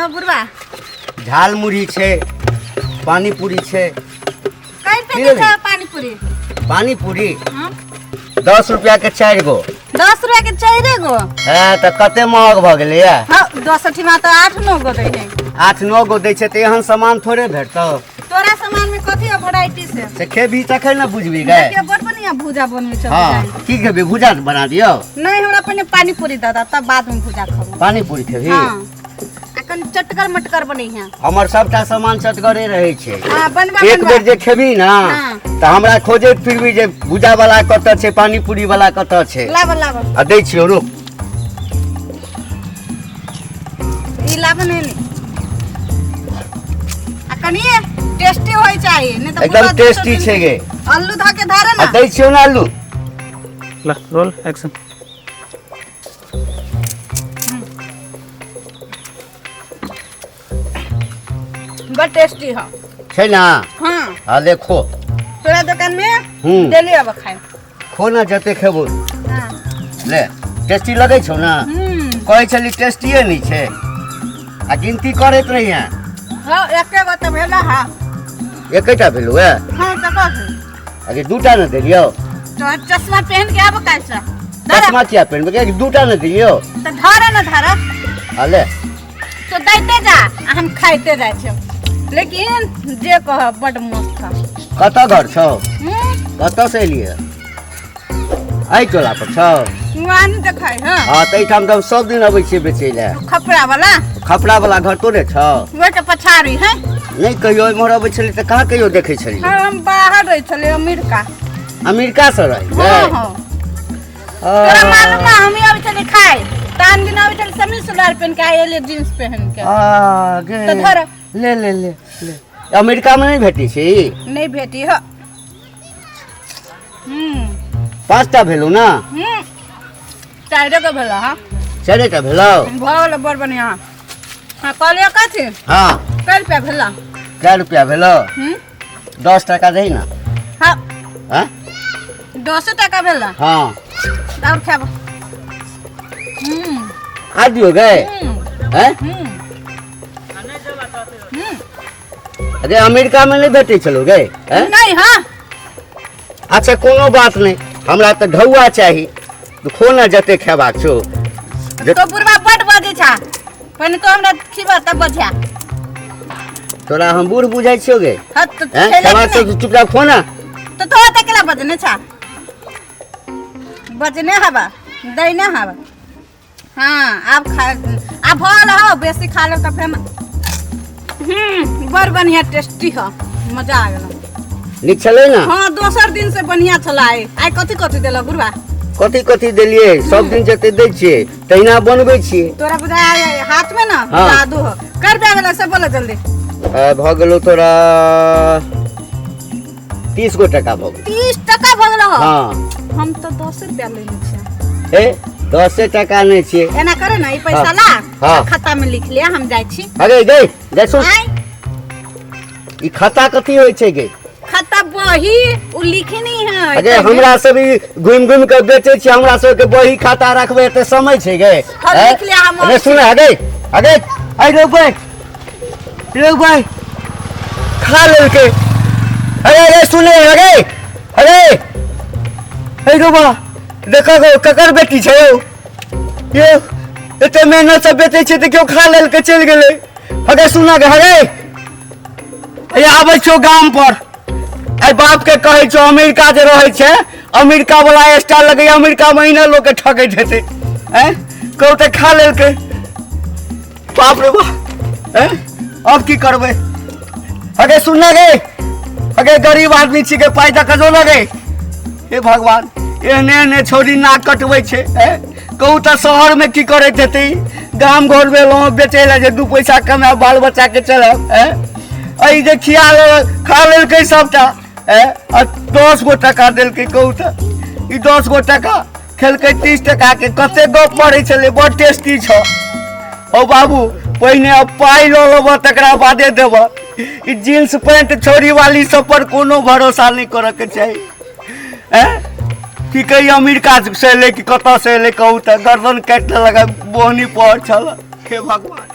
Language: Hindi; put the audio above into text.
हो बुरबा? झाल मुढ़ी छे, पानी पूरी छे। कैसे छे पानी पूरी? पानी पूरी हां 10 रुपया के 4 गो। 10 रुपया के 4 गो? हां त कते महग भ गेलै या? हां 10 में तो 8-9 गो दै है। 8-9 गो दै छे त एहन सामान थोड़े भेटतो। तोरा सामान में कथि है वैरायटी से खेबी तखन न बुझबी गे। के बड़ बढ़िया भुजा बनवे छ। हां की खेबी? भुजा बना दियो। नहीं हमरा पहले पानी पूरी दादा तब बाद में भुजा खाबो। पानी पूरी खेबी? हां अखन चटकर मटकर बनै है। हमर सबटा सामान चटकरे रहै छे। हां बनवा एक बेर जे खेबी ना त हमरा खोजे फिरबी जे भुजा वाला कत छे, पानी पूरी वाला कत छे। लाब लाब आ दै छियो रुक। ई लाब ने अखनी टेस्टी होय चाहिए नहीं तो एकदम टेस्टी छे गे। आलू धा के धारे ना। आ दै छियो ना आलू। ला रोल एक्शन। बहुत टेस्टी है। छे ना? हां आ देखो तोरा दुकान में डेली अब खाए। खो ना जते खेबो। हां ले टेस्टी लगे छौ ना? कहै छली टेस्टीए नहीं छे। आ गिनती करैत रही है। हां एके गो त भेला हां एकेटा भेलु है। हां त कह अगे दूटा न देलियो। तो चश्मा पहन के आब कैसा? चश्मा क्या पहनबे के? दूटा न दिलियो। त धारा न धारा आ ले तो दैते जा हम खाइते जाय छ। लेकिन जे कह बड मस्त था। कत घर छौ? कत से एलिए? आई टोला पर छौ? मान देखाय हां हां तई ठाम त सब दिन अबै छियै बेचै ले। खपड़ा वाला? खपड़ा वाला घर तोरे छौ? वो तो पछाड़ी है। नहीं कहियो इमहर अबै छली त कहाँ कहियो देखै छली? हम बाहर रह छले अमेरिका। अमेरिका से रही? हां हां तोरा मालूम ना हम आबै छले खाए। तान दिन आबै छले समीज सलवार पहन के आए जींस पहन के। आ गे तो धर ले ले ले ले। अमेरिका में नहीं भेटी छी? नहीं भेटी ह। 5टा भेलु ना? 4 गो भेला हां 4टा भेलौ? भल बड़ बढ़िया। हां कहलियो कथि? हां कै रुपया भेला? 4 रुपया भेलौ? 10 टका दही ना। हां हां 10 टका भेला। हां और खाब। आ दियो गे। हैं? अरे अमेरिका में नहीं भेटे चलो गे? हैं? नहीं हां अच्छा कोनो बात नहीं। हमरा त ढौआ चाही। तो खो ना जते खेबाक छौ। तो बुरबा बड बजे छा। पहले तो हमरा खिबा तब बजा। तोरा हम बूढ़ बुझाइ छियो गे? हां तो हैं? खेबाक छौ चुपचाप खो ना। तो तकला बजने छा। बजने हवा दैने हवा। हां अब खा अब भल हो बेसी खा लो त फिर बड़ बढ़िया टेस्टी है। मजा आ गेल। निक छलै ना? हां दोसर दिन से बढ़िया छलाए। आइ कथि कथि देला बुरबा? कथी कथी देलिए? सब दिन जते दै छिए तहिना बनबै छिए। तोरा बुझा हाथ में ना हाँ। जादू हो। कर बे गेला से बोल जल्दी। भ गेलो तोरा 30 गो टका भ गेल। 30 टका भ गेल हो। हां हम तो 10 रुपया लेने छिए। ए 10 टका नहीं छिए। एना करे ना ई पैसा हाँ। ला हाँ। खाता में लिख ले हम जाय छी। अरे गे जा सुन। आइ ई खाता कथी होय छै गे? खाता बही उ लिखे नहीं है। अरे हमरा सब ई घुम घुम के बेचे छी। हमरा सब के बही खाता रखबे त समय छै गे। हम लिख ले हम। अरे सुन अगे अगे आई रो भाई खा ले के। अरे सुने अगे अरे ए रो बा देखो गो ककर बेटी छै ये एते मेहनत से बेचे छै त क्यों खा लेल के चल गेले? अगे सुना गे अरे ए आबै छौ गाम पर। आई बाप के कहै छौ अमेरिका जे रहै छै अमेरिका वाला स्टाइल लगे अमेरिका महीना लोग के ठगैत हेतै। हैं कहू त खा लेल के। बाप रे बाप। हैं अब की करबे? अगे सुन गे अगे गरीब आदमी छी के पाई दक जो लगे। हे भगवान एहने एहने छोरी नाक कटबै छै। कहू त शहर में की करैत हेतै? गाम घर में लो बेचे ला जे 2 पैसा कमाए बाल बच्चा के चलब। आई जे खा लेल के सबटा। 10 गो टका देल के। कहू त ई 10 गो टका खेल के 30 टका के कते गप पड़े छले। बड़ टेस्टी छ। ओ बाबू पहिने अब पाई ल लेब तकरा बादे देब। ई जींस पैंट छोरी वाली सब पर कोनो भरोसा नहीं करे के चाहिए। कि कही अमेरिका से ले कि कत से ले कहू त गर्दन काट लगा बोहनी पर छल। हे भगवान।